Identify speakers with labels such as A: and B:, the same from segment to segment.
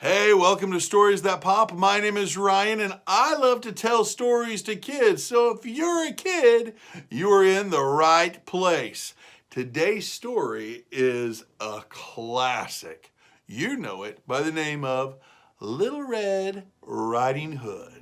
A: Hey, welcome to Stories That Pop. My name is Ryan, and I love to tell stories to kids. So if you're a kid, you're in the right place. Today's story is a classic. You know it by the name of Little Red Riding Hood.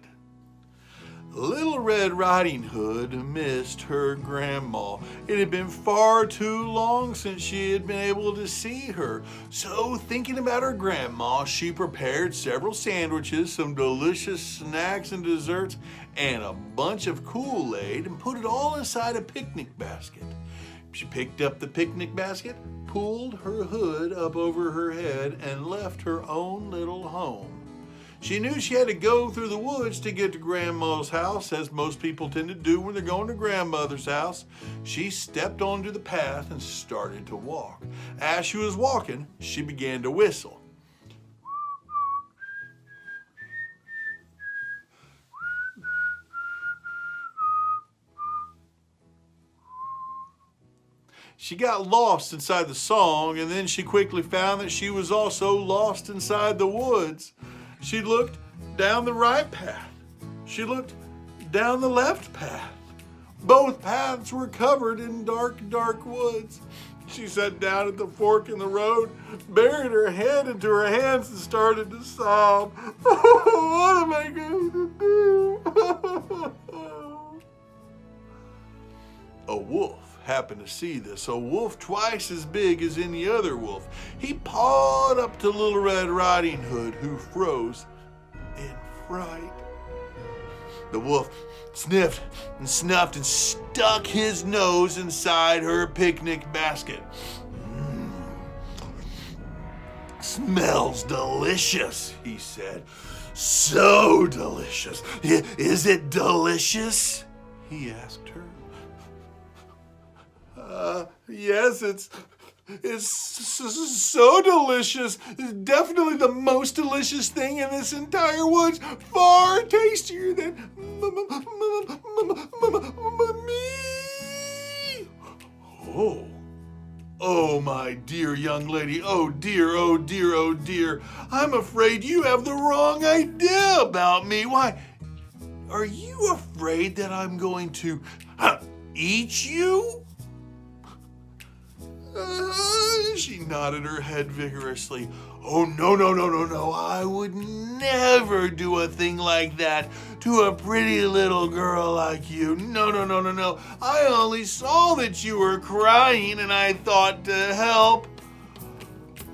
A: Little Red Riding Hood missed her grandma. It had been far too long since she had been able to see her. So, thinking about her grandma, she prepared several sandwiches, some delicious snacks and desserts, and a bunch of Kool-Aid and put it all inside a picnic basket. She picked up the picnic basket, pulled her hood up over her head, and left her own little home. She knew she had to go through the woods to get to Grandma's house, as most people tend to do when they're going to grandmother's house. She stepped onto the path and started to walk. As she was walking, she began to whistle. She got lost inside the song, and then she quickly found that she was also lost inside the woods. She looked down the right path. She looked down the left path. Both paths were covered in dark, dark woods. She sat down at the fork in the road, buried her head into her hands, and started to sob. What am I going to do? A wolf happened to see this, a wolf twice as big as any other wolf. He pawed up to Little Red Riding Hood, who froze in fright. The wolf sniffed and snuffed and stuck his nose inside her picnic basket. Smells delicious, he said. So delicious. Is it delicious? He asked her. Yes, it's so delicious. It's definitely the most delicious thing in this entire woods. Far tastier than me. Oh, my dear young lady. Oh, dear, oh, dear, oh, dear. I'm afraid you have the wrong idea about me. Why, are you afraid that I'm going to eat you? She nodded her head vigorously. Oh, no. I would never do a thing like that to a pretty little girl like you. No. I only saw that you were crying and I thought to help.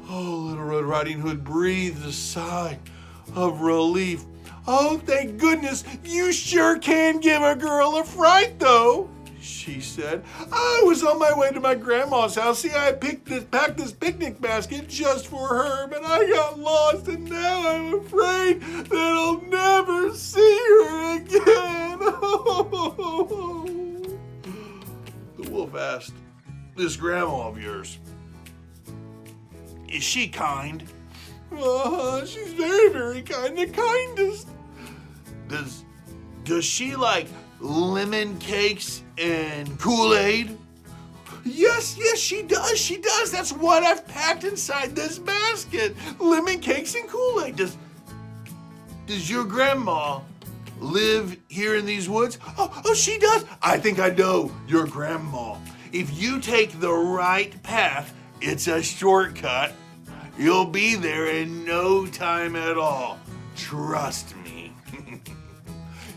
A: Oh, Little Red Riding Hood breathed a sigh of relief. Oh, thank goodness. You sure can give a girl a fright, though, she said. I was on my way to my grandma's house. See, I packed this picnic basket just for her, but I got lost, and now I'm afraid that I'll never see her again. The wolf asked, this grandma of yours, is she kind? She's very, very kind. The kindest. Does she like lemon cakes and Kool-Aid? Yes, she does. That's what I've packed inside this basket. Lemon cakes and Kool-Aid. Does your grandma live here in these woods? Oh, she does. I think I know your grandma. If you take the right path, it's a shortcut. You'll be there in no time at all. Trust me.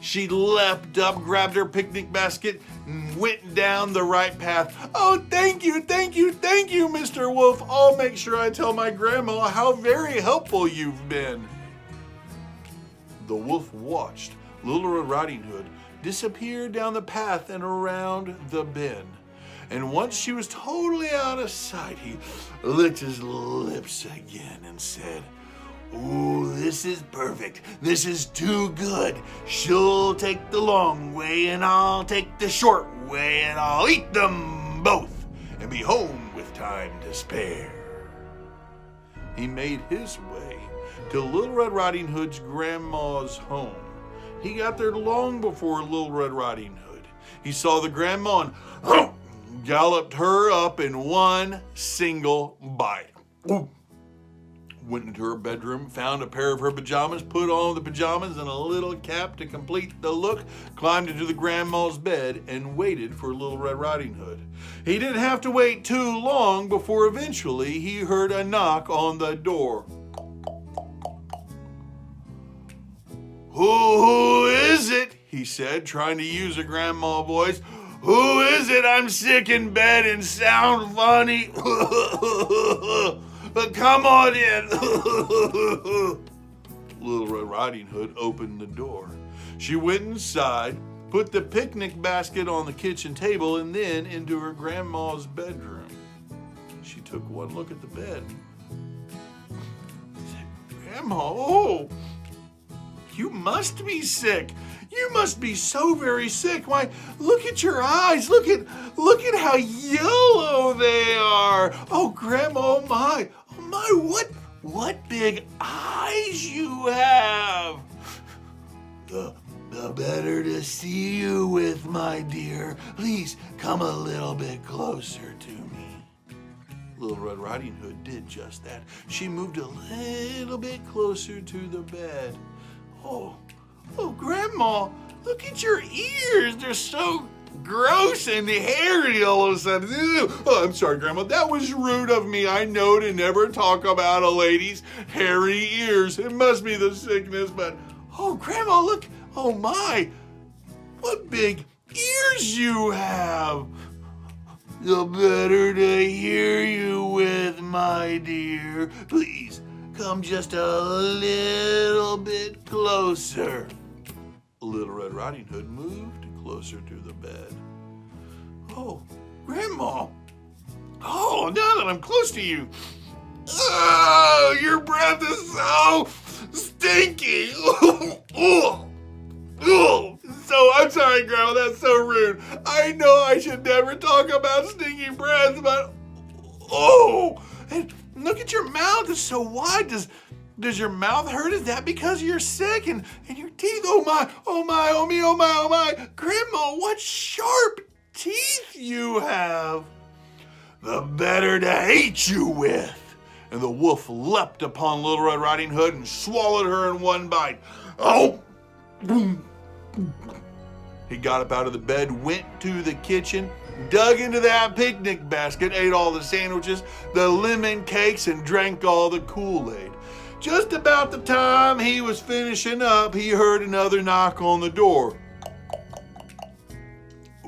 A: She leapt up, grabbed her picnic basket, and went down the right path. Oh, thank you, Mr. Wolf. I'll make sure I tell my grandma how very helpful you've been. The wolf watched Little Red Riding Hood disappear down the path and around the bend. And once she was totally out of sight, he licked his lips again and said, ooh, this is perfect. This is too good. She'll take the long way and I'll take the short way, and I'll eat them both and be home with time to spare. He made his way to Little Red Riding Hood's grandma's home. He got there long before Little Red Riding Hood. He saw the grandma and galloped her up in one single bite. went into her bedroom, found a pair of her pajamas, put on the pajamas and a little cap to complete the look, climbed into the grandma's bed, and waited for Little Red Riding Hood. He didn't have to wait too long before eventually he heard a knock on the door. Who is it? He said, trying to use a grandma voice. Who is it? I'm sick in bed and sound funny. Come on in. Little Red Riding Hood opened the door. She went inside, put the picnic basket on the kitchen table, and then into her grandma's bedroom. She took one look at the bed. She said, Grandma, oh, you must be sick. You must be so very sick. Why, look at your eyes. Look at how yellow they are. Oh, Grandma, oh my, what big eyes you have. The better to see you with, my dear. Please come a little bit closer to me. Little Red Riding Hood did just that. She moved a little bit closer to the bed. Oh, Grandma, look at your ears. They're so gross and hairy all of a sudden. Oh, I'm sorry, Grandma. That was rude of me. I know to never talk about a lady's hairy ears. It must be the sickness, but... Oh, Grandma, look. Oh, my. What big ears you have. The better to hear you with, my dear. Please. Come just a little bit closer. Little Red Riding Hood moved closer to the bed. Oh, Grandma. Oh, now that I'm close to you. Oh, your breath is so stinky. So, I'm sorry, Grandma, that's so rude. I know I should never talk about stinky breath, but... Oh, and look at your mouth, it's so wide. Does your mouth hurt? Is that because you're sick? And your teeth, oh my, oh my, oh me, oh my, oh my. Grandma, what sharp teeth you have. The better to hate you with. And the wolf leapt upon Little Red Riding Hood and swallowed her in one bite. Oh, boom. He got up out of the bed, went to the kitchen, dug into that picnic basket, ate all the sandwiches, the lemon cakes, and drank all the Kool-Aid. Just about the time he was finishing up, he heard another knock on the door.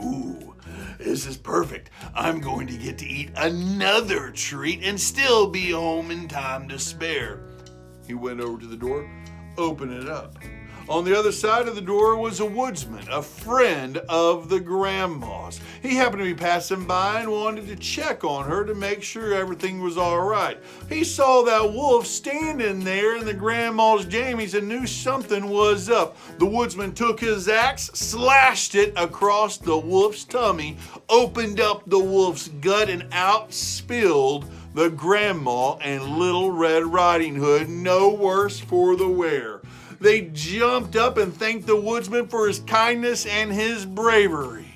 A: Ooh, this is perfect. I'm going to get to eat another treat and still be home in time to spare. He went over to the door, opened it up. On the other side of the door was a woodsman, a friend of the grandma's. He happened to be passing by and wanted to check on her to make sure everything was all right. He saw that wolf standing there in the grandma's jammies and knew something was up. The woodsman took his axe, slashed it across the wolf's tummy, opened up the wolf's gut, and out spilled the grandma and Little Red Riding Hood, no worse for the wear. They jumped up and thanked the woodsman for his kindness and his bravery.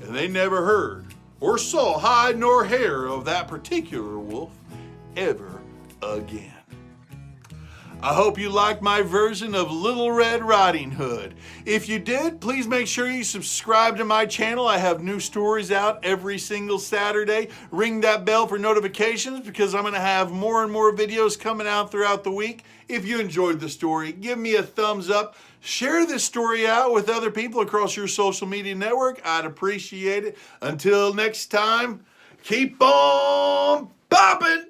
A: And they never heard or saw hide nor hair of that particular wolf ever again. I hope you liked my version of Little Red Riding Hood. If you did, please make sure you subscribe to my channel. I have new stories out every single Saturday. Ring that bell for notifications because I'm going to have more and more videos coming out throughout the week. If you enjoyed the story, give me a thumbs up. Share this story out with other people across your social media network. I'd appreciate it. Until next time, keep on popping!